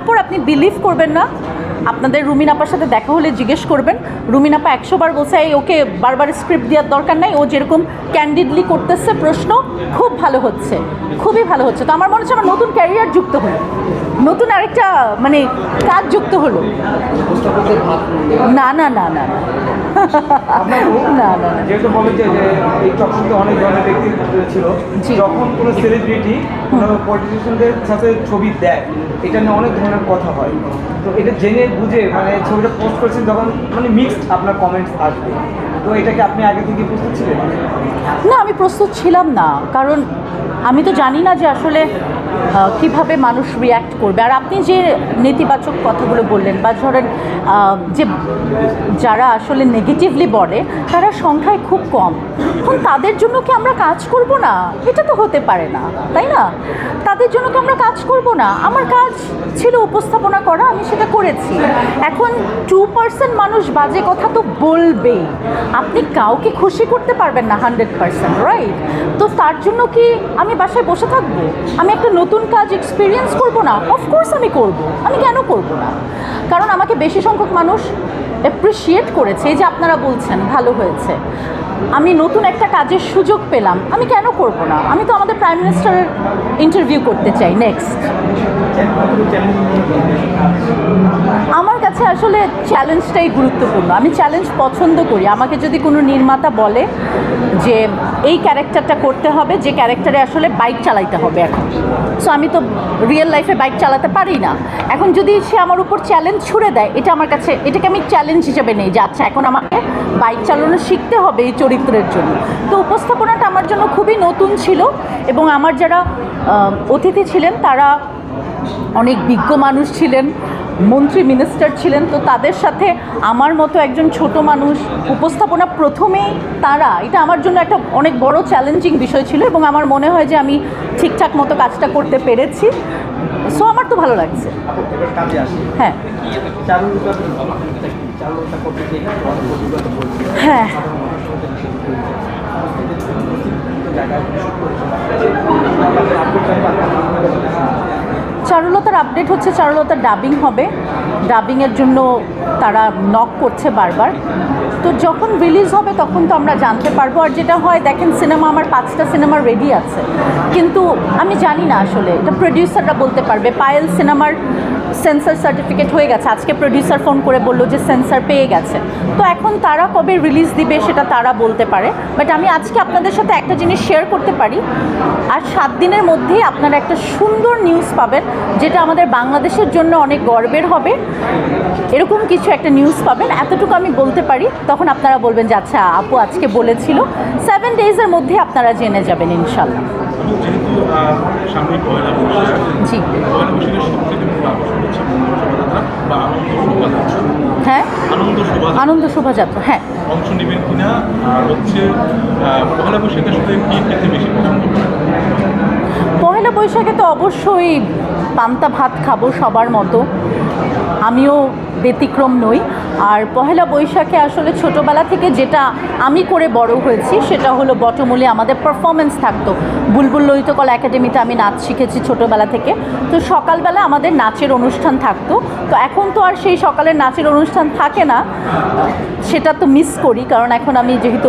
তারপর আপনি বিলিভ করবেন না, আপনাদের রুমিন আপার সাথে দেখা হলে জিজ্ঞেস করবেন। রুমিন আপা 100 বার বলছে এই ওকে বারবার স্ক্রিপ্ট দেওয়ার দরকার নাই, ও যেরকম ক্যান্ডিডলি করতেছে প্রশ্ন খুব ভালো হচ্ছে, খুবই ভালো হচ্ছে। তো আমার মনে হচ্ছে আমার নতুন ক্যারিয়ার যুক্ত হলো, নতুন আরেকটা মানে কাজ যুক্ত হলো। না না না না না না না যেহেতু বলে যে এই টকশোতে অনেক ধরনের ব্যক্তি ছিল, যখন কোনো সেলিব্রিটি কোনো পলিটিশিয়ানদের সাথে ছবি দেয়, এটা নিয়ে অনেক ধরনের কথা হয়। তো এটা জেনে বুঝে মানে ছবিটা পোস্ট করেছেন তখন মানে মিক্সড আপনার কমেন্টস আসবে, তো এটাকে আপনি আগে থেকে প্রস্তুত ছিলেন? না, আমি প্রস্তুত ছিলাম না, কারণ আমি তো জানি না যে আসলে কিভাবে মানুষ রিয়্যাক্ট করবে। আর আপনি যে নেতিবাচক কথাগুলো বললেন বা ধরেন যে যারা আসলে নেগেটিভলি বলে তারা সংখ্যায় খুব কম, এখন তাদের জন্য কি আমরা কাজ করব না? এটা তো হতে পারে না, তাই না? তাদের জন্য কি আমরা কাজ করব না? আমার কাজ ছিল উপস্থাপনা করা, আমি সেটা করেছি। এখন 2% মানুষ বাজে কথা তো বলবেই, আপনি কাউকে খুশি করতে পারবেন না 100%, রাইট? তো তার জন্য কি আমি বাসায় বসে থাকবো? আমি একটা নতুন কাজ এক্সপিরিয়েন্স করব না? অফকোর্স আমি করব, আমি কেন করব না? কারণ আমাকে বেশি সংখ্যক মানুষ অ্যাপ্রিসিয়েট করেছে, এই যে আপনারা বলছেন ভালো হয়েছে, আমি নতুন একটা কাজের সুযোগ পেলাম, আমি কেন করব না? আমি তো আমাদের প্রাইম মিনিস্টারের ইন্টারভিউ করতে চাই নেক্সট। আমার কাছে আসলে চ্যালেঞ্জটাই গুরুত্বপূর্ণ, আমি চ্যালেঞ্জ পছন্দ করি। আমাকে যদি কোনো নির্মাতা বলে যে এই ক্যারেক্টারটা করতে হবে, যে ক্যারেক্টারে আসলে বাইক চালাইতে হবে, এখন সো আমি তো রিয়েল লাইফে বাইক চালাতে পারি না, এখন যদি সে আমার উপর চ্যালেঞ্জ ছুড়ে দেয়, এটা আমার কাছে, এটাকে আমি চ্যালেঞ্জ হিসেবে নেই যে আচ্ছা এখন আমাকে বাইক চালানো শিখতে হবে এই চরিত্রের জন্য। তো উপস্থাপনাটা আমার জন্য খুবই নতুন ছিল, এবং আমার যারা অতিথি ছিলেন তারা অনেক বিজ্ঞ মানুষ ছিলেন, মন্ত্রী মিনিস্টার ছিলেন। তো তাদের সাথে আমার মতো একজন ছোট মানুষ উপস্থাপনা প্রথমেই তারা, এটা আমার জন্য একটা অনেক বড় চ্যালেঞ্জিং বিষয় ছিল, এবং আমার মনে হয় যে আমি ঠিকঠাক মতো কাজটা করতে পেরেছি। সো আমার তো ভালো লাগছে। হ্যাঁ হ্যাঁ, চারুলতার আপডেট হচ্ছে, চারুলতার ডাবিং হবে, ডাবিংয়ের জন্য তারা নক করছে বারবার। তো যখন রিলিজ হবে তখন তো আমরা জানতে পারবো। আর যেটা হয় দেখেন, সিনেমা আমার 5টা সিনেমা রেডি আছে, কিন্তু আমি জানি না আসলে, এটা প্রডিউসাররা বলতে পারবে। পায়েল সিনেমার সেন্সর সার্টিফিকেট হয়ে গেছে, আজকে প্রডিউসার ফোন করে বললো যে সেন্সর পেয়ে গেছে। তো এখন তারা কবে রিলিজ দিবে সেটা তারা বলতে পারে, বাট আমি আজকে আপনাদের সাথে একটা জিনিস শেয়ার করতে পারি, আর 7 দিনের মধ্যেই আপনারা একটা সুন্দর নিউজ পাবেন, যেটা আমাদের বাংলাদেশের জন্য অনেক গর্বের হবে। এরকম কিছু একটা নিউজ পাবেন, এতটুকু আমি বলতে পারি। তখন আপনারা বলবেন যে আচ্ছা আপু আজকে বলেছিল। 7 ডেজের মধ্যে আপনারা জেনে যাবেন ইনশাল্লাহ। জি হ্যাঁ, আনন্দ শোভাযাত্রা, হ্যাঁ। অংশ নেবেন কিনা, আর হচ্ছে পহেলা বৈশাখের সাথে কি খেতে বেশি পছন্দ করেন? পহেলা বৈশাখে তো অবশ্যই পান্তা ভাত খাবো সবার মতো, আমিও ব্যতিক্রম নই। আর পহেলা বৈশাখে আসলে ছোটোবেলা থেকে যেটা আমি করে বড় হয়েছি সেটা হলো বটমূলে আমাদের পারফরমেন্স থাকতো। বুলবুল ললিতকলা একাডেমিতে আমি নাচ শিখেছি ছোটোবেলা থেকে, তো সকালবেলা আমাদের নাচের অনুষ্ঠান থাকতো। তো এখন তো আর সেই সকালের নাচের অনুষ্ঠান থাকে না, সেটা তো মিস করি, কারণ এখন আমি যেহেতু